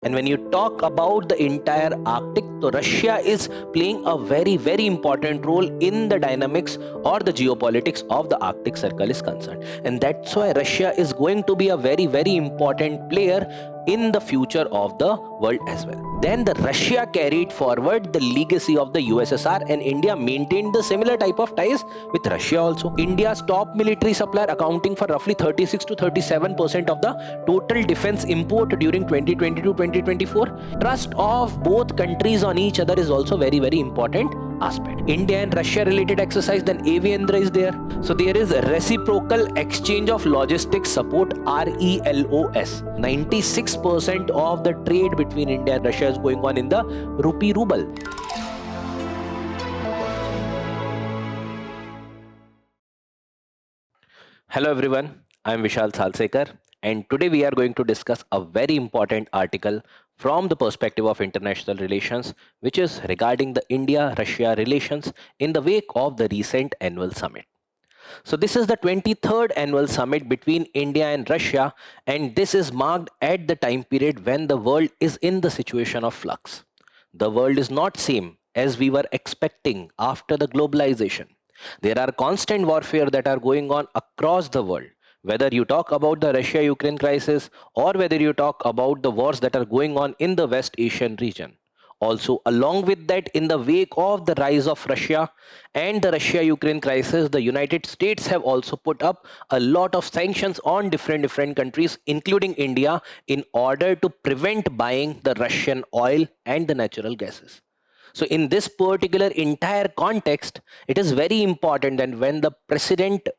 And when you talk about the entire Arctic, so Russia is playing a very important role in the dynamics or the geopolitics of the Arctic Circle is concerned. And that's why Russia is going to be a very important player in the future of the world as well. Then the Russia carried forward the legacy of the USSR, and India maintained the similar type of ties with Russia also. India's top military supplier accounting for roughly 36 to 37% of the total defense import during 2020 to 2024. Trust of both countries on each other is also very important aspect. India and Russia related exercise, then Aviendra is there. So there is a reciprocal exchange of logistics support, RELOS. 96% of the trade between India and Russia is going on in the rupee ruble. Hello everyone, I am Vishal Sir, and today we are going to discuss a very important article from the perspective of international relations, which is regarding the India-Russia relations in the wake of the recent annual summit. So this is the 23rd annual summit between India and Russia, and this is marked at the time period when the world is in the situation of flux. The world is not same as we were expecting after the globalization. There are constant warfare that are going on across the world. Whether you talk about the Russia-Ukraine crisis or whether you talk about the wars that are going on in the West Asian region. Also, along with that, in the wake of the rise of Russia and the Russia-Ukraine crisis, the United States have also put up a lot of sanctions on different countries, including India, in order to prevent buying the Russian oil and the natural gases. So in this particular entire context, it is very important that when the President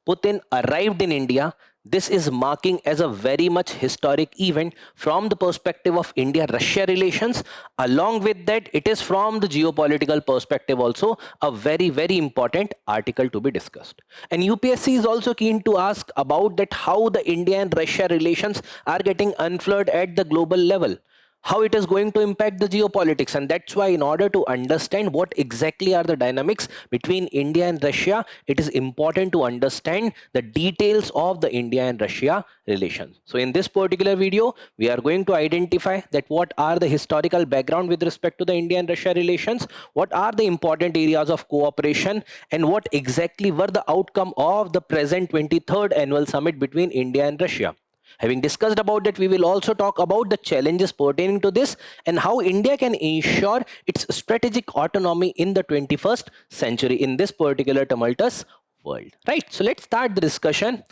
Putin arrived in India, this is marking as a very much historic event from the perspective of India-Russia relations. Along with that, it is from the geopolitical perspective also a very important article to be discussed. And UPSC is also keen to ask about that how the India and Russia relations are getting unfurled at the global level, how it is going to impact the geopolitics. And that's why, in order to understand what exactly are the dynamics between India and Russia, it is important to understand the details of the India and Russia relations. So in this particular video, we are going to identify that what are the historical background with respect to the India and Russia relations, what are the important areas of cooperation, and what exactly were the outcome of the present 23rd annual summit between India and Russia. Having discussed about that, we will also talk about the challenges pertaining to this and how India can ensure its strategic autonomy in the 21st century in this particular tumultuous world. Right. So let's start the discussion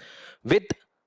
with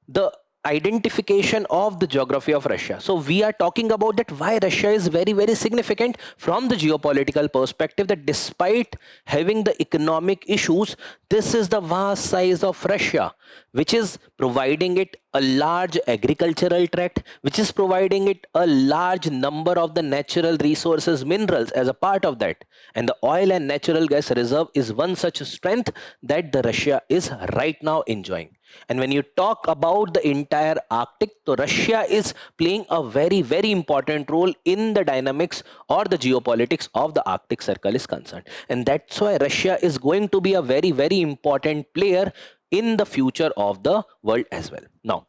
the identification of the geography of Russia. So we are talking about that why Russia is very significant from the geopolitical perspective, that despite having the economic issues, this is the vast size of Russia, which is providing it a large agricultural tract, which is providing it a large number of the natural resources, minerals as a part of that. And the oil and natural gas reserve is one such strength that the Russia is right now enjoying. And when you talk about the entire Arctic, so Russia is playing a very important role in the dynamics or the geopolitics of the Arctic Circle is concerned. And that's why Russia is going to be a very important player in the future of the world as well. Now,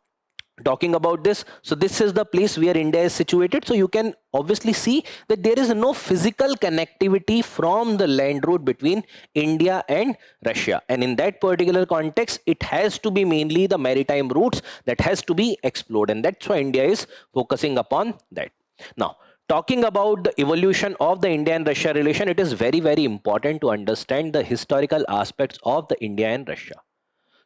talking about this, so this is the place where India is situated. So you can obviously see that there is no physical connectivity from the land route between India and Russia, and in that particular context, it has to be mainly the maritime routes that has to be explored, and that's why India is focusing upon that. Now, talking about the evolution of the India and Russia relation, it is very important to understand the historical aspects of the India and Russia.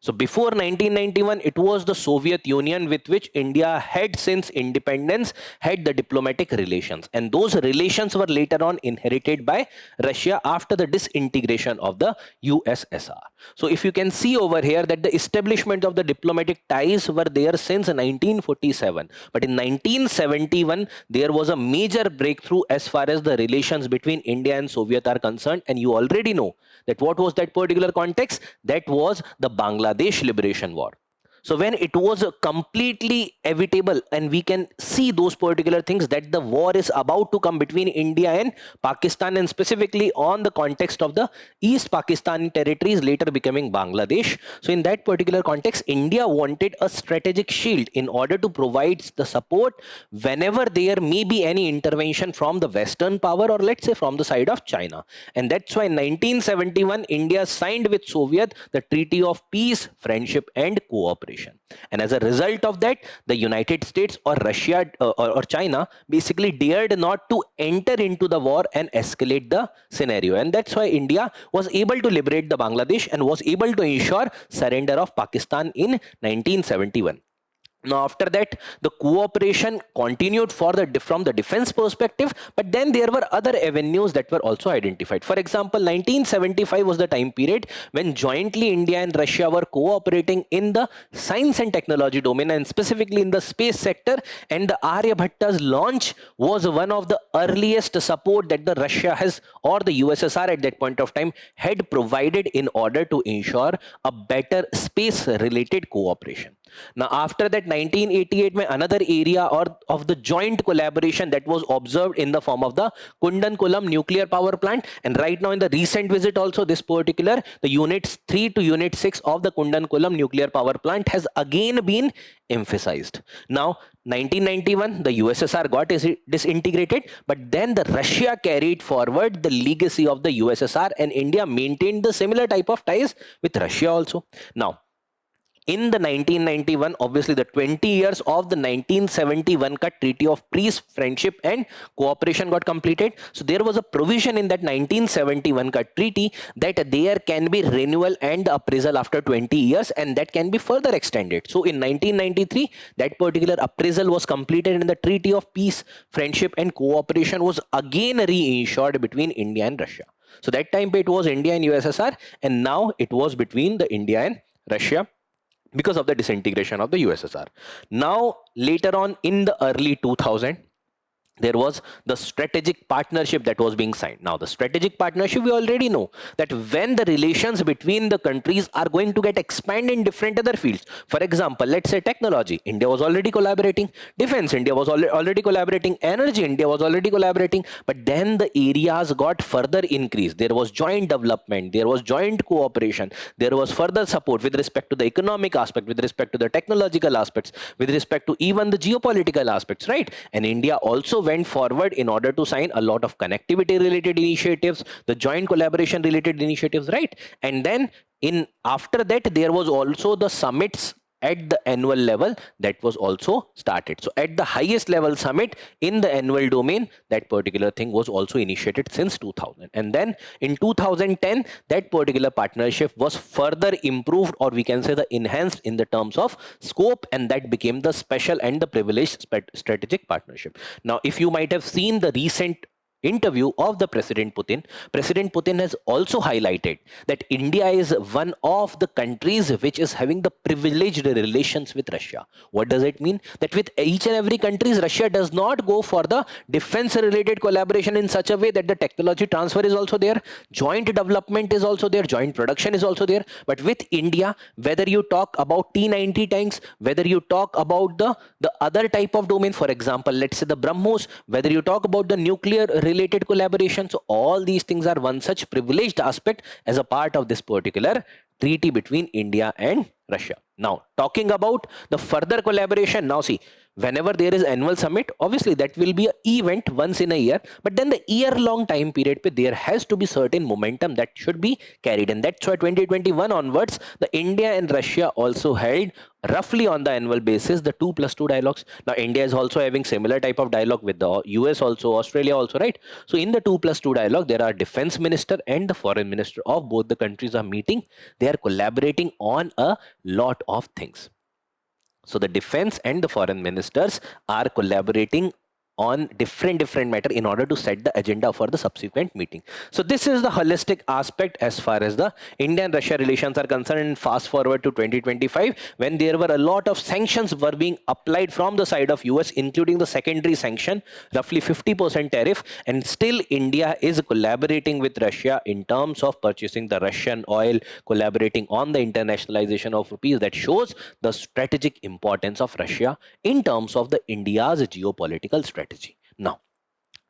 So before 1991, it was the Soviet Union with which India had since independence had the diplomatic relations. And those relations were later on inherited by Russia after the disintegration of the USSR. So if you can see over here that the establishment of the diplomatic ties were there since 1947. But in 1971, there was a major breakthrough as far as the relations between India and Soviet are concerned. And you already know that what was that particular context? That was the Bangladesh Liberation War. So when it was completely evitable, and we can see those particular things, that the war is about to come between India and Pakistan, and specifically on the context of the East Pakistani territories later becoming Bangladesh. So in that particular context, India wanted a strategic shield in order to provide the support whenever there may be any intervention from the Western power, or let's say from the side of China. And that's why in 1971 India signed with Soviet the Treaty of Peace, Friendship and Cooperation. And as a result of that, the United States or Russia or China basically dared not to enter into the war and escalate the scenario. And that's why India was able to liberate the Bangladesh and was able to ensure surrender of Pakistan in 1971. Now, after that, the cooperation continued from the defense perspective, but then there were other avenues that were also identified. For example, 1975 was the time period when jointly India and Russia were cooperating in the science and technology domain, and specifically in the space sector. And the Aryabhatta's launch was one of the earliest support that the Russia has, or the USSR at that point of time, had provided in order to ensure a better space-related cooperation. Now, after that, 1988 mein another area or of the joint collaboration that was observed in the form of the Kundankulam nuclear power plant. And right now in the recent visit also, this particular, the units 3 to unit 6 of the Kundankulam nuclear power plant has again been emphasized. Now, 1991, the USSR got disintegrated, but then the Russia carried forward the legacy of the USSR, and India maintained the similar type of ties with Russia also. Now, in the 1991, obviously the 20 years of the 1971 cut Treaty of Peace, Friendship and Cooperation got completed. So there was a provision in that 1971 cut treaty that there can be renewal and appraisal after 20 years, and that can be further extended. So in 1993, that particular appraisal was completed, and the Treaty of Peace, Friendship and Cooperation was again reinsured between India and Russia. So that time it was India and USSR, and now it was between the India and Russia, because of the disintegration of the USSR. Now, later on in the early 2000, there was the strategic partnership that was being signed. Now, the strategic partnership, we already know that when the relations between the countries are going to get expanded in different other fields. For example, let's say technology, India was already collaborating. Defense, India was already collaborating. Energy, India was already collaborating. But then the areas got further increased. There was joint development. There was joint cooperation. There was further support with respect to the economic aspect, with respect to the technological aspects, with respect to even the geopolitical aspects, right? And India also went forward in order to sign a lot of connectivity related initiatives, the joint collaboration related initiatives, right? And then after that, there was also the summits at the annual level that was also started. So at the highest level summit in the annual domain, that particular thing was also initiated since 2000. And then in 2010, that particular partnership was further improved, or we can say the enhanced in the terms of scope, and that became the special and the privileged strategic partnership. Now, if you might have seen the recent interview of the President Putin has also highlighted that India is one of the countries which is having the privileged relations with Russia. What does it mean? That with each and every country, Russia does not go for the defense related collaboration in such a way that the technology transfer is also there, joint development is also there, joint production is also there. But with India, whether you talk about T-90 tanks, whether you talk about the other type of domain, for example, let's say the BrahMos, whether you talk about the nuclear related collaboration. So all these things are one such privileged aspect as a part of this particular treaty between India and Russia. Now, talking about the further collaboration, now see, whenever there is annual summit, obviously that will be an event once in a year, but then the year-long time period, there has to be certain momentum that should be carried, and that's why 2021 onwards, the India and Russia also held roughly on the annual basis the 2+2 dialogues. Now, India is also having similar type of dialogue with the US also, Australia also, right? So in the 2+2 dialogue, there are defense minister and the foreign minister of both the countries are meeting. They are collaborating on a lot of things. So the defense and the foreign ministers are collaborating on different matter in order to set the agenda for the subsequent meeting. So this is the holistic aspect as far as the India and Russia relations are concerned. And fast forward to 2025, when there were a lot of sanctions were being applied from the side of US, including the secondary sanction, roughly 50% tariff, and still India is collaborating with Russia in terms of purchasing the Russian oil, collaborating on the internationalization of rupees. That shows the strategic importance of Russia in terms of the India's geopolitical strategy. Now,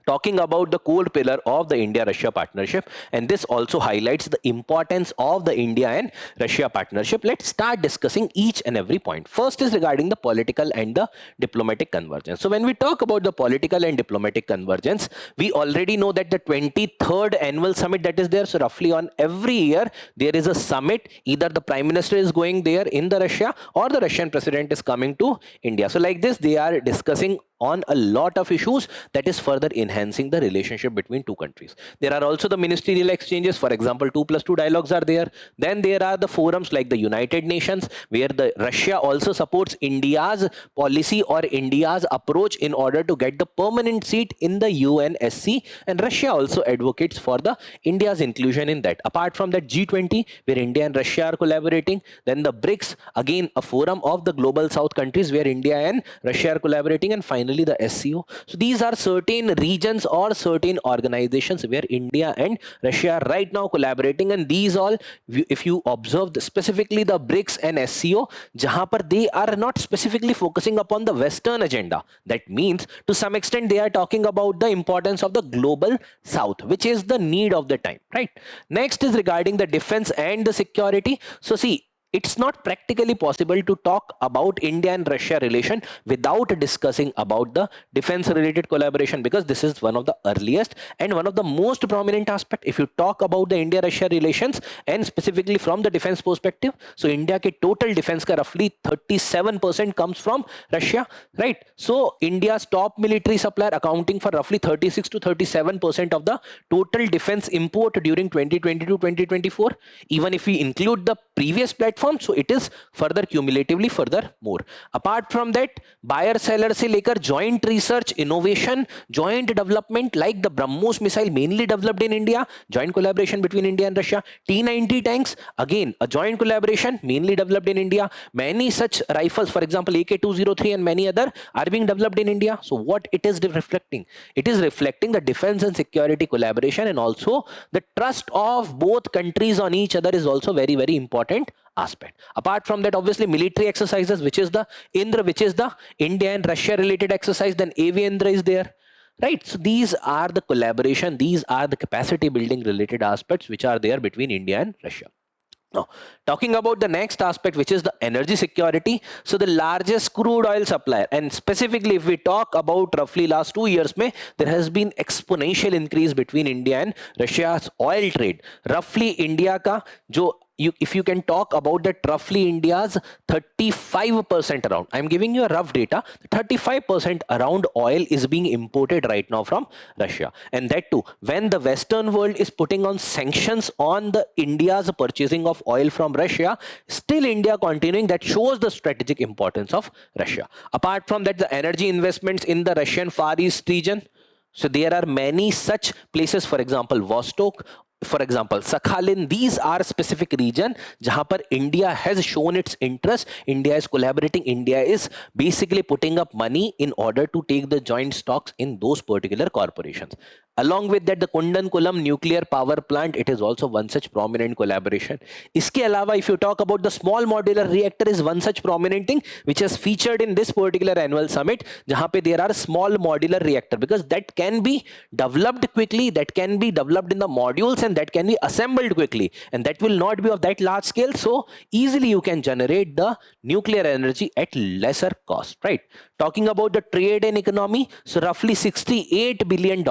talking about the core pillar of the India-Russia partnership, and this also highlights the importance of the India and Russia partnership. Let's start discussing each and every point. First is regarding the political and the diplomatic convergence. So when we talk about the political and diplomatic convergence, we already know that the 23rd annual summit that is there, so roughly on every year there is a summit, either the Prime Minister is going there in the Russia or the Russian President is coming to India. So like this, they are discussing on a lot of issues that is further enhancing the relationship between two countries. There are also the ministerial exchanges, for example 2+2 dialogues are there. Then there are the forums like the United Nations, where the Russia also supports India's policy or India's approach in order to get the permanent seat in the UNSC, and Russia also advocates for the India's inclusion in that. Apart from that, G20, where India and Russia are collaborating. Then the BRICS, again a forum of the global south countries where India and Russia are collaborating. And finally the SCO. So these are certain regions or certain organizations where India and Russia are right now collaborating, and these all, if you observe specifically the BRICS and SCO, jahan par they are not specifically focusing upon the Western agenda. That means to some extent they are talking about the importance of the global south, which is the need of the time, right? Next is regarding the defense and the security. So see, it's not practically possible to talk about India and Russia relation without discussing about the defense related collaboration, because this is one of the earliest and one of the most prominent aspect. If you talk about the India Russia relations and specifically from the defense perspective, so India ke total defense ka roughly 37% comes from Russia, right? So India's top military supplier accounting for roughly 36 to 37% of the total defense import during 2020 to 2024. Even if we include the previous platform, so it is further cumulatively further more. Apart from that, buyer seller se lekar joint research, innovation, joint development, like the BrahMos missile mainly developed in India, joint collaboration between India and Russia. T-90 tanks, again a joint collaboration mainly developed in India. Many such rifles, for example AK-203 and many other, are being developed in India. So what it is reflecting? It is reflecting the defense and security collaboration, and also the trust of both countries on each other is also very important aspect. Apart from that, obviously military exercises, which is the Indra, which is the India and Russia related exercise. Then AV Indra is there, right? So these are the collaboration, these are the capacity building related aspects which are there between India and Russia. Now, talking about the next aspect, which is the energy security. So the largest crude oil supplier, and specifically if we talk about roughly last 2 years, there has been exponential increase between India and Russia's oil trade. Roughly India ka jo, if you can talk about that, roughly India's 35% around, I'm giving you a rough data, 35% around oil is being imported right now from Russia. And that too, when the Western world is putting on sanctions on the India's purchasing of oil from Russia, still India continuing. That shows the strategic importance of Russia. Apart from that, the energy investments in the Russian Far East region. So there are many such places, for example, Vostok, for example, Sakhalin. These are specific region jahan par India has shown its interest. India is collaborating. India is basically putting up money in order to take the joint stocks in those particular corporations. Along with that, the Kundankulam nuclear power plant, it is also one such prominent collaboration. Iske alawa, if you talk about the small modular reactor, is one such prominent thing which has featured in this particular annual summit, jahan pe there are small modular reactor, because that can be developed quickly, that can be developed in the modules, and that can be assembled quickly, and that will not be of that large scale. So easily you can generate the nuclear energy at lesser cost, right? Talking about the trade and economy, so roughly $68 billion.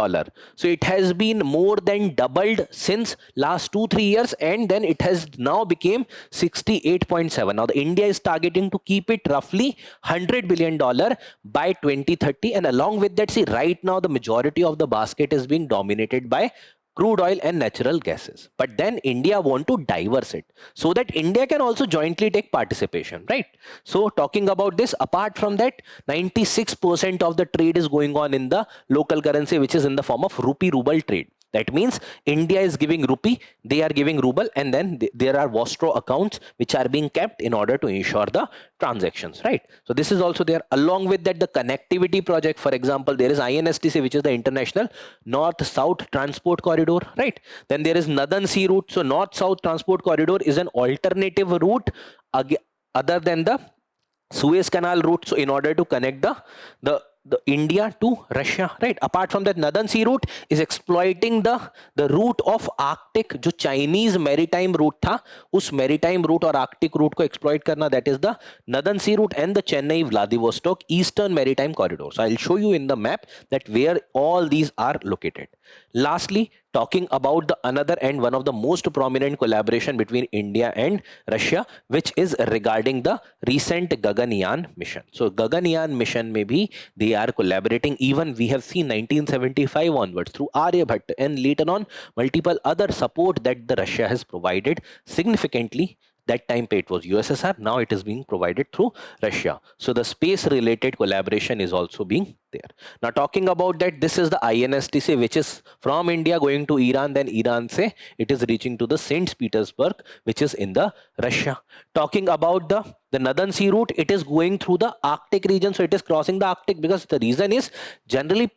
So it has been more than doubled since last 2-3 years, and then it has now became 68.7. Now the India is targeting to keep it roughly $100 billion by 2030, and along with that, see, right now the majority of the basket is being dominated by crude oil and natural gases. But then India want to diverse it so that India can also jointly take participation, right? So talking about this, apart from that, 96% of the trade is going on in the local currency, which is in the form of rupee ruble trade. That means India is giving rupee, they are giving ruble, and then there are Vostro accounts which are being kept in order to ensure the transactions, right? So this is also there. Along with that, the connectivity project, for example, there is INSTC, which is the International North-South Transport Corridor, right? Then there is Northern Sea Route. So North-South Transport Corridor is an alternative route other than the Suez Canal route. So in order to connect the India to Russia, right? Apart from that, Northern Sea route is exploiting the route of Arctic, जो Chinese maritime route था, उस maritime route और Arctic route को exploit करना, that is the Northern Sea route and the Chennai Vladivostok Eastern Maritime Corridor. So I'll show you in the map that where all these are located. Lastly, talking about the another and one of the most prominent collaboration between India and Russia, which is regarding the recent Gaganyaan mission. So Gaganyaan mission, maybe they are collaborating. Even we have seen 1975 onwards through Aryabhatta and later on multiple other support that the Russia has provided significantly. That time it was USSR, now it is being provided through Russia. So the space related collaboration is also being there. Now talking about that, this is the INSTC, which is from India going to Iran, then Iran se it is reaching to the St. Petersburg, which is in the Russia. Talking about the Northern Sea route, it is going through the Arctic region, so it is crossing the Arctic, because the reason is generally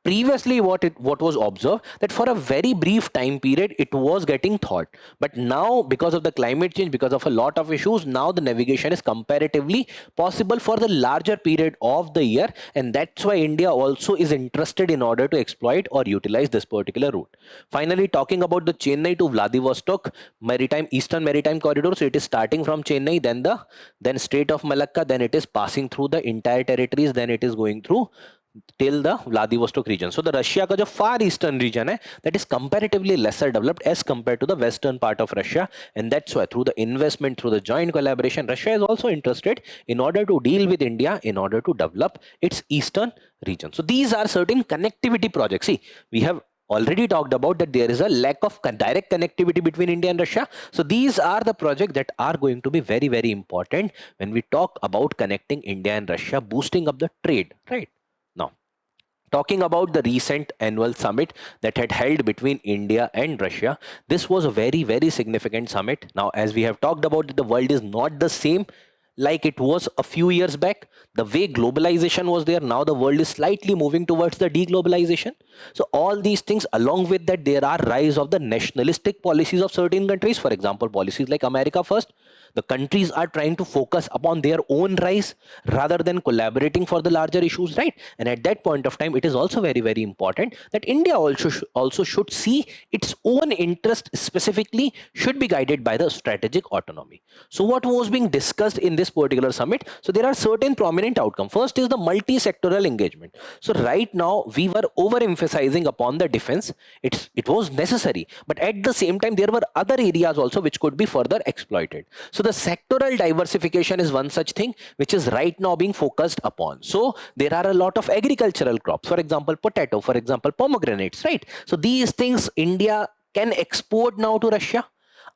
previously what was observed, that for a very brief time period it was getting thought, but now because of the climate change, because of a lot of issues, now the navigation is comparatively possible for the larger period of the year, and that's why India also is interested in order to exploit or utilize this particular route. Finally, talking about the Chennai to Vladivostok Eastern Maritime Corridor, so it is starting from Chennai, then Strait of Malacca, then it is passing through the entire territories, then it is going through till the Vladivostok region. So the Russia का जो far eastern region है, that is comparatively lesser developed as compared to the western part of Russia, and that's why through the investment, through the joint collaboration, Russia is also interested in order to deal with India in order to develop its eastern region. So these are certain connectivity projects. See, we have already talked about that there is a lack of direct connectivity between India and Russia. So these are the projects that are going to be very, very important when we talk about connecting India and Russia, boosting up the trade, right? Now, talking about the recent annual summit that had held between India and Russia, this was a very, very significant summit. Now, as we have talked about, the world is not the same like it was a few years back. The way globalization was there, now the world is slightly moving towards the deglobalization. So all these things, along with that, there are rise of the nationalistic policies of certain countries. For example, policies like America First. The countries are trying to focus upon their own rise rather than collaborating for the larger issues, right? And at that point of time, it is also very, very important that India also should see its own interest specifically should be guided by the strategic autonomy. So what was being discussed in this particular summit? So there are certain prominent outcomes. First is the multi-sectoral engagement. So right now we were overemphasizing upon the defense. It was necessary, but at the same time there were other areas also which could be further exploited. So the sectoral diversification is one such thing which is right now being focused upon. So there are a lot of agricultural crops, for example, potato, for example, pomegranates, right? So these things India can export now to Russia.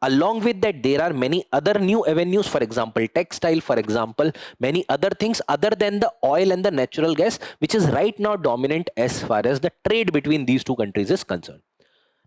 Along with that, there are many other new avenues, for example, textile, for example, many other things other than the oil and the natural gas, which is right now dominant as far as the trade between these two countries is concerned.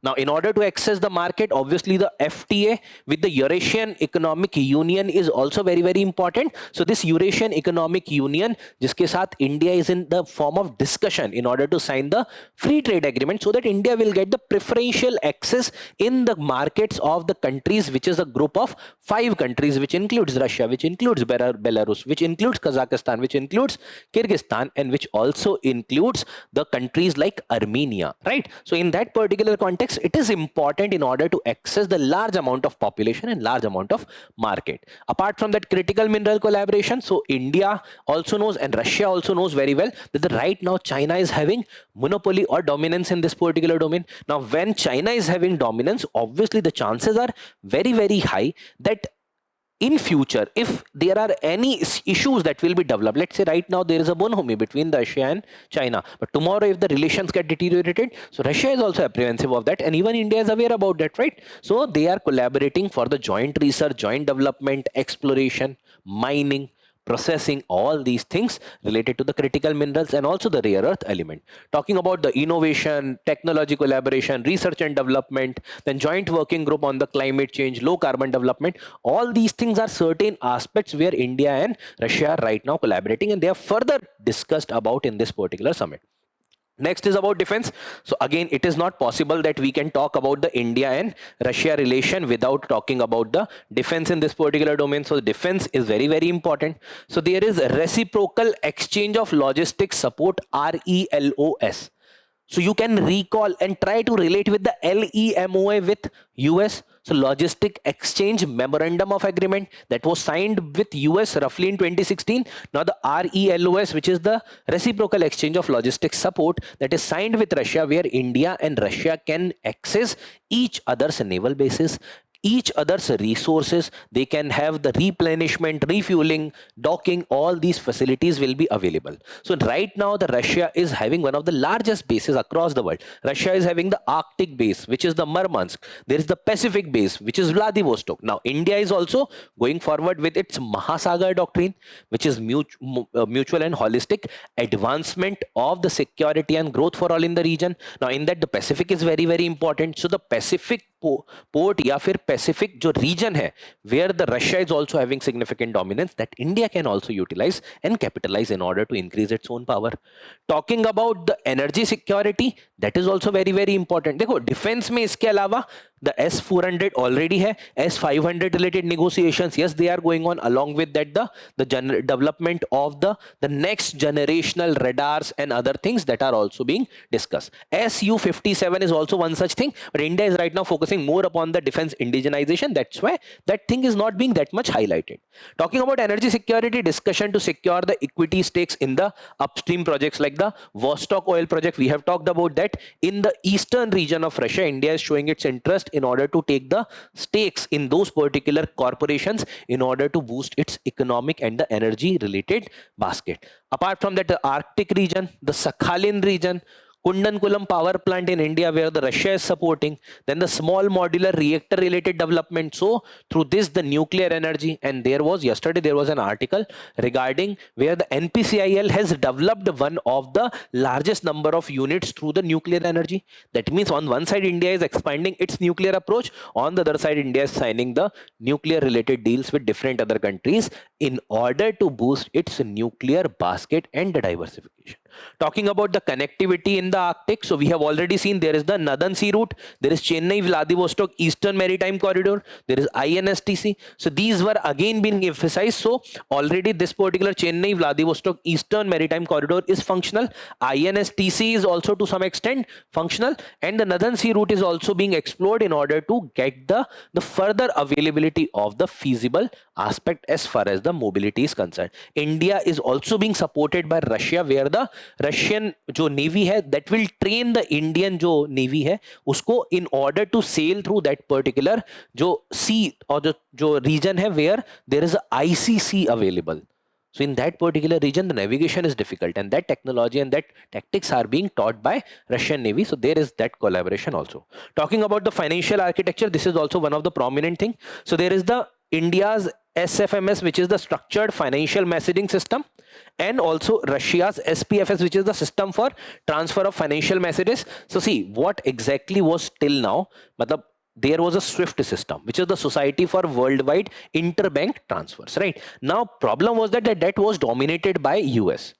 Now, in order to access the market, obviously the FTA with the Eurasian Economic Union is also very, very important. So this Eurasian Economic Union, जिसके साथ India is in the form of discussion in order to sign the free trade agreement, so that India will get the preferential access in the markets of the countries, which is a group of 5 countries, which includes Russia, which includes Belarus, which includes Kazakhstan, which includes Kyrgyzstan, and which also includes the countries like Armenia, right? So in that particular context, it is important in order to access the large amount of population and large amount of market. Apart from that, critical mineral collaboration. So India also knows and Russia also knows very well that right now China is having monopoly or dominance in this particular domain. Now, when China is having dominance, obviously the chances are very, very high that in future, if there are any issues that will be developed, let's say right now there is a bonhomie between Russia and China, but tomorrow if the relations get deteriorated, so Russia is also apprehensive of that, and even India is aware about that, right? So they are collaborating for the joint research, joint development, exploration, mining, processing, all these things related to the critical minerals and also the rare earth element. Talking about the innovation, technology collaboration, research and development, then joint working group on the climate change, low carbon development, all these things are certain aspects where India and Russia are right now collaborating, and they are further discussed about in this particular summit. Next is about defense. So again, it is not possible that we can talk about the India and Russia relation without talking about the defense in this particular domain. So defense is very, very important. So there is reciprocal exchange of logistics support, RELOS. So you can recall and try to relate with the LEMOA with US. So Logistic Exchange Memorandum of Agreement that was signed with US roughly in 2016. Now the RELOS, which is the Reciprocal Exchange of Logistics Support, that is signed with Russia, where India and Russia can access each other's naval bases, each other's resources. They can have the replenishment, refueling, docking, all these facilities will be available. So right now the Russia is having one of the largest bases across the world. Russia is having the Arctic base, which is the Murmansk. There is the Pacific base, which is Vladivostok. Now India is also going forward with its Mahasagar doctrine, which is mutual and holistic advancement of the security and growth for all in the region. Now in that the Pacific is very, very important. So the Pacific port या फिर Pacific जो reason है where the Russia is also having significant dominance, that India can also utilize and capitalize in order to increase its own power. Talking about the energy security, that is also very, very important. देखो defence में इसके अलावा the S-400 already है, S-500 related negotiations, yes, they are going on. Along with that, the development of the next generational radars and other things that are also being discussed. Su-57 is also one such thing, but India is right now focusing more upon the defense indigenization. That's why that thing is not being that much highlighted. Talking about energy security, discussion to secure the equity stakes in the upstream projects like the Vostok oil project. We have talked about that. In the eastern region of Russia, India is showing its interest in order to take the stakes in those particular corporations in order to boost its economic and the energy related basket. Apart from that, the Arctic region, the Sakhalin region, Kundankulam power plant in India where the Russia is supporting, then the small modular reactor related development. So through this, the nuclear energy, and yesterday there was an article regarding where the NPCIL has developed one of the largest number of units through the nuclear energy. That means on one side India is expanding its nuclear approach, on the other side India is signing the nuclear related deals with different other countries in order to boost its nuclear basket and the diversification. Talking about the connectivity in the Arctic, so we have already seen there is the Northern Sea Route, there is Chennai Vladivostok Eastern Maritime Corridor, there is INSTC. So these were again being emphasized. So already this particular Chennai Vladivostok Eastern Maritime Corridor is functional. INSTC is also to some extent functional, and the Northern Sea Route is also being explored in order to get the further availability of the feasible aspect as far as the mobility is concerned. India is also being supported by Russia, where the Russian जो navy है that will train the Indian जो navy है उसको in order to sail through that particular जो sea और जो region है where there is a ICC available. So in that particular region, the navigation is difficult, and that technology and that tactics are being taught by Russian Navy. So there is that collaboration also. Talking about the financial architecture, this is also one of the prominent thing. So there is the India's SFMS, which is the structured financial messaging system, and also Russia's SPFS, which is the system for transfer of financial messages. So see what exactly was till now. Matlab, there was a SWIFT system, which is the Society for Worldwide Interbank Transfers, right? Now, problem was that the debt was dominated by US.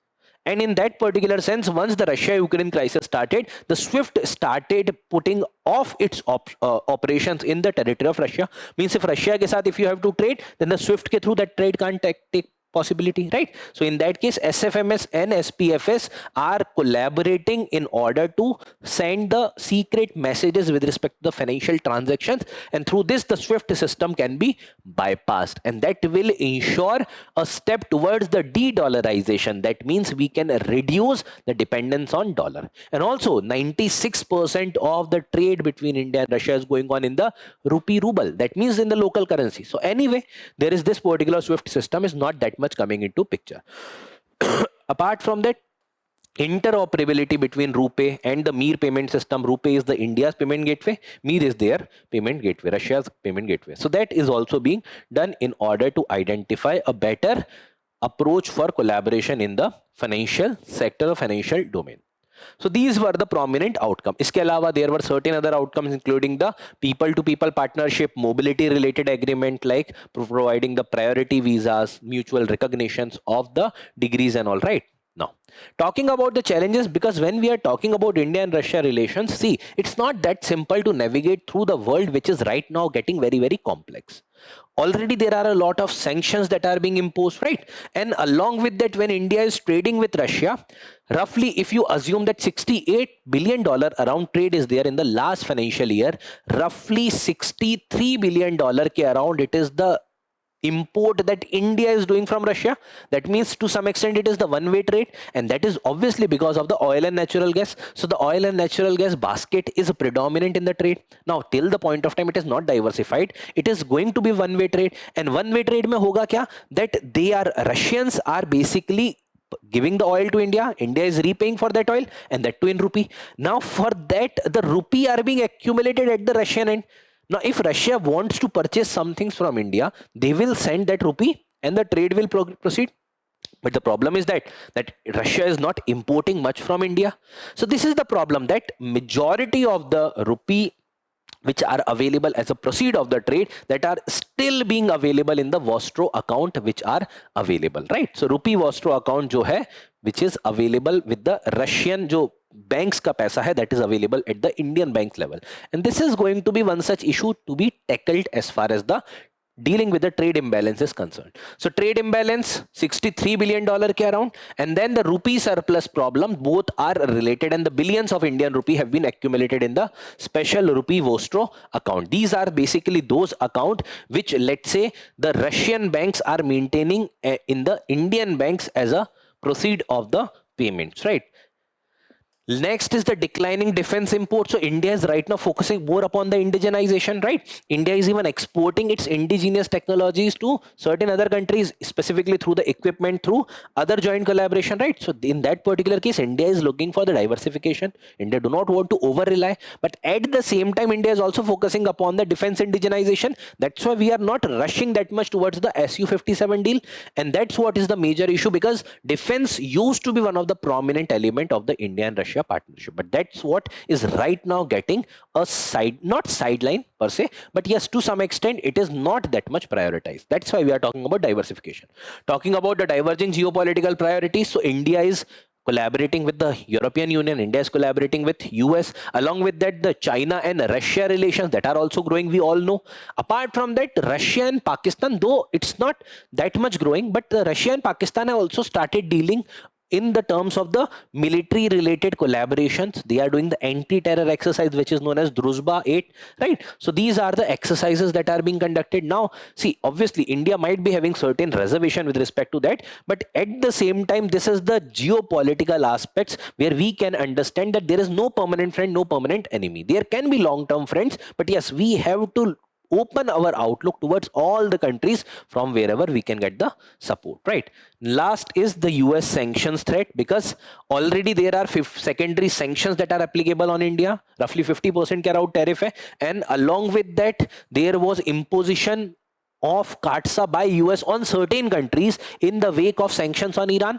And in that particular sense, once the Russia-Ukraine crisis started, the SWIFT started putting off its operations in the territory of Russia. Means if Russia ke saath, if you have to trade, then the SWIFT ke through that trade can't take possibility, right? So in that case, SFMS and SPFS are collaborating in order to send the secret messages with respect to the financial transactions, and through this the SWIFT system can be bypassed, and that will ensure a step towards the de-dollarization. That means we can reduce the dependence on dollar. And also 96% of the trade between India and Russia is going on in the rupee ruble, that means in the local currency. So anyway, there is this particular SWIFT system is not that much coming into picture. Apart from that, interoperability between RuPay and the Mir payment system. RuPay is the India's payment gateway, Mir is their payment gateway, Russia's payment gateway. So that is also being done in order to identify a better approach for collaboration in the financial sector, financial domain. So these were the prominent outcomes. Iske alawa, there were certain other outcomes, including the people-to-people partnership, mobility-related agreement, like providing the priority visas, mutual recognitions of the degrees and all, right? Now, talking about the challenges, because when we are talking about India and Russia relations, see, it's not that simple to navigate through the world, which is right now getting very, very complex. Already there are a lot of sanctions that are being imposed, right? And along with that, when India is trading with Russia, roughly if you assume that $68 billion around trade is there in the last financial year, roughly $63 billion ke around it is the import that India is doing from Russia. That means to some extent it is the one-way trade, and that is obviously because of the oil and natural gas. So the oil and natural gas basket is predominant in the trade. Now till the point of time it is not diversified, it is going to be one-way trade. And one-way trade mein hoga kya, that Russians are basically giving the oil to India, India is repaying for that oil, and that too in rupee. Now for that, the rupee are being accumulated at the Russian end. Now, if Russia wants to purchase some things from India, they will send that rupee and the trade will proceed. But the problem is that Russia is not importing much from India. So this is the problem, that majority of the rupee which are available as a proceed of the trade, that are still being available in the Vostro account, which are available, right? So rupee Vostro account jo hai, which is available with the Russian jo banks ka paisa hai, that is available at the Indian banks level. And this is going to be one such issue to be tackled as far as the dealing with the trade imbalance is concerned. So trade imbalance, $63 billion ke around, and then the rupee surplus problem, both are related, and the billions of Indian rupee have been accumulated in the special rupee Vostro account. These are basically those account which, let's say, the Russian banks are maintaining in the Indian banks as a proceed of the payments, right? Next is the declining defense import. So India is right now focusing more upon the indigenization, right? India is even exporting its indigenous technologies to certain other countries, specifically through the equipment, through other joint collaboration, right? So in that particular case, India is looking for the diversification. India do not want to over rely, but at the same time, India is also focusing upon the defense indigenization. That's why we are not rushing that much towards the SU-57 deal. And that's what is the major issue, because defense used to be one of the prominent element of the India and Russia partnership, but that's what is right now getting a not sideline per se, but yes, to some extent it is not that much prioritized. That's why we are talking about diversification, talking about the diverging geopolitical priorities. So India is collaborating with the European Union, India is collaborating with US, along with that the China and Russia relations that are also growing, we all know. Apart from that, Russia and Pakistan, though it's not that much growing, but Russia and Pakistan have also started dealing in the terms of the military related collaborations. They are doing the anti-terror exercise, which is known as Druzhba 8, right? So these are the exercises that are being conducted now. See, obviously India might be having certain reservation with respect to that, but at the same time, this is the geopolitical aspects where we can understand that there is no permanent friend, no permanent enemy. There can be long-term friends, but yes, we have to open our outlook towards all the countries from wherever we can get the support, right? Last is the US sanctions threat, because already there are secondary sanctions that are applicable on India, roughly 50% ke around tariff hai, and along with that there was imposition of CAATSA by US on certain countries in the wake of sanctions on Iran.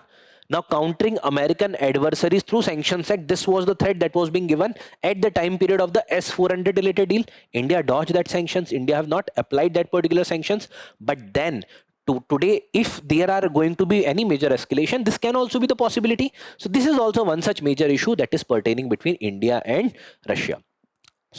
Now, countering American adversaries through Sanctions Act, this was the threat that was being given at the time period of the S-400 related deal. India dodged that sanctions. India have not applied that particular sanctions. But then, today, if there are going to be any major escalation, this can also be the possibility. So this is also one such major issue that is pertaining between India and Russia.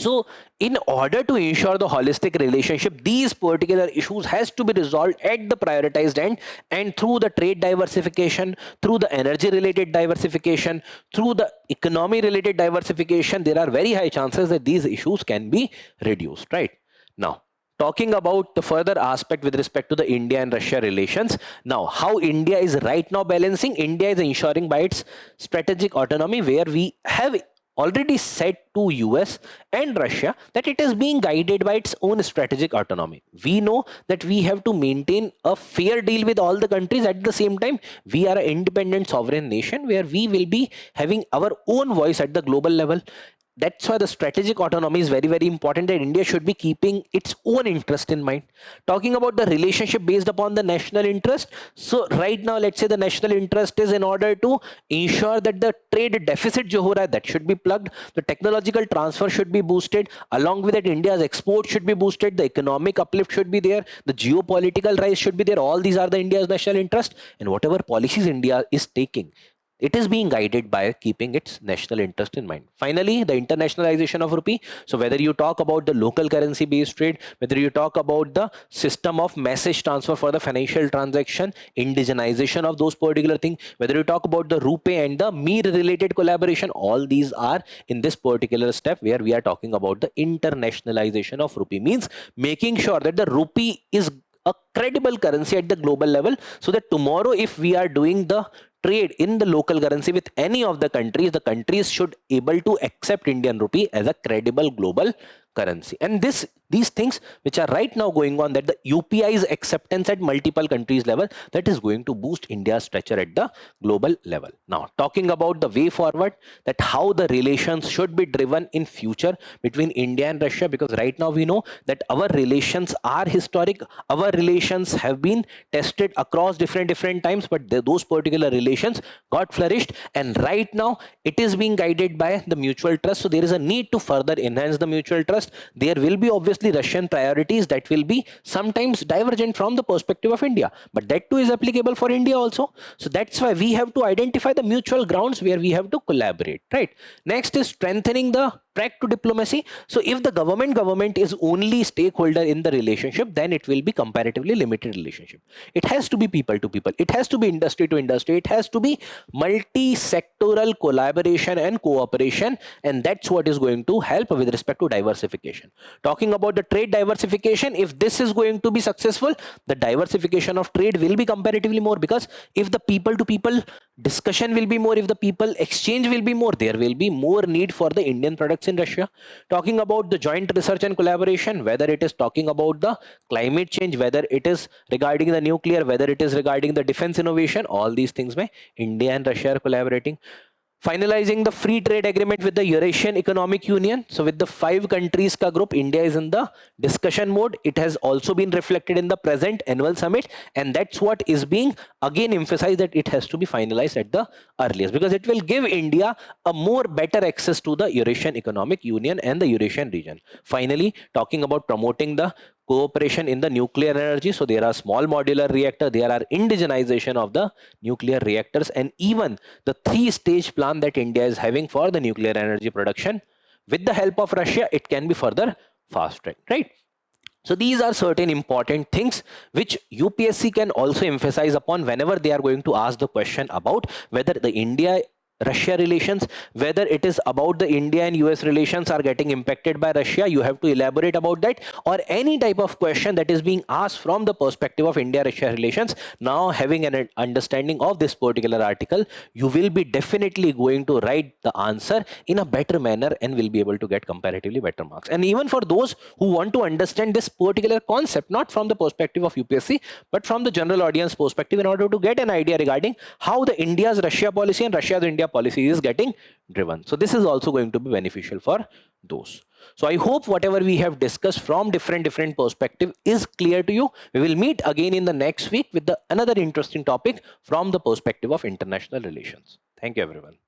So in order to ensure the holistic relationship, these particular issues has to be resolved at the prioritized end, and through the trade diversification, through the energy related diversification, through the economy related diversification, there are very high chances that these issues can be reduced, right? Now, talking about the further aspect with respect to the India and Russia relations, now how India is right now balancing, India is ensuring by its strategic autonomy, where we have already said to US and Russia that it is being guided by its own strategic autonomy. We know that we have to maintain a fair deal with all the countries. At the same time, we are an independent sovereign nation where we will be having our own voice at the global level. That's why the strategic autonomy is very, very important, that India should be keeping its own interest in mind. Talking about the relationship based upon the national interest, so right now, let's say the national interest is in order to ensure that the trade deficit jo ho raha hai, that should be plugged, the technological transfer should be boosted, along with that India's export should be boosted, the economic uplift should be there, the geopolitical rise should be there. All these are the India's national interest, and whatever policies India is taking, it is being guided by keeping its national interest in mind. Finally, the internationalization of rupee. So whether you talk about the local currency based trade, whether you talk about the system of message transfer for the financial transaction, indigenization of those particular things, whether you talk about the rupee and the mir related collaboration, all these are in this particular step where we are talking about the internationalization of rupee, means making sure that the rupee is a credible currency at the global level, so that tomorrow if we are doing the trade in the local currency with any of the countries should able to accept Indian rupee as a credible global currency. And these things which are right now going on, that the UPI's acceptance at multiple countries level, that is going to boost India's stature at the global level. Now, talking about the way forward, that how the relations should be driven in future between India and Russia, because right now we know that our relations are historic, our relations have been tested across different times, but those particular relations got flourished, and right now it is being guided by the mutual trust. So there is a need to further enhance the mutual trust. There will be obviously Russian priorities that will be sometimes divergent from the perspective of India, but that too is applicable for India also. So that's why we have to identify the mutual grounds where we have to collaborate, right? Next is strengthening the track to diplomacy. So if the government is only stakeholder in the relationship, then it will be comparatively limited relationship. It has to be people to people, it has to be industry to industry, it has to be multi-sectoral collaboration and cooperation, and that's what is going to help with respect to diversification. Talking about the trade diversification, if this is going to be successful, the diversification of trade will be comparatively more, because if the people to people discussion will be more, if the people exchange will be more, there will be more need for the Indian products in Russia. Talking about the joint research and collaboration, whether it is talking about the climate change, whether it is regarding the nuclear, whether it is regarding the defense innovation, all these things may India and Russia are collaborating. Finalizing the free trade agreement with the Eurasian Economic Union. So with the 5 countries ka group, India is in the discussion mode. It has also been reflected in the present annual summit, and that's what is being again emphasized, that it has to be finalized at the earliest, because it will give India a more better access to the Eurasian Economic Union and the Eurasian region. Finally, talking about promoting the cooperation in the nuclear energy. So there are small modular reactor, there are indigenization of the nuclear reactors, and even the 3-stage plan that India is having for the nuclear energy production. With the help of Russia, it can be further fast-tracked, right? So these are certain important things which UPSC can also emphasize upon whenever they are going to ask the question about whether the India Russia relations, whether it is about the India and US relations are getting impacted by Russia, you have to elaborate about that, or any type of question that is being asked from the perspective of India-Russia relations. Now, having an understanding of this particular article, you will be definitely going to write the answer in a better manner and will be able to get comparatively better marks. And even for those who want to understand this particular concept, not from the perspective of UPSC, but from the general audience perspective, in order to get an idea regarding how the India's Russia policy and Russia's India policy is getting driven. So this is also going to be beneficial for those. So I hope whatever we have discussed from different perspective is clear to you. We will meet again in the next week with another interesting topic from the perspective of international relations. Thank you, everyone.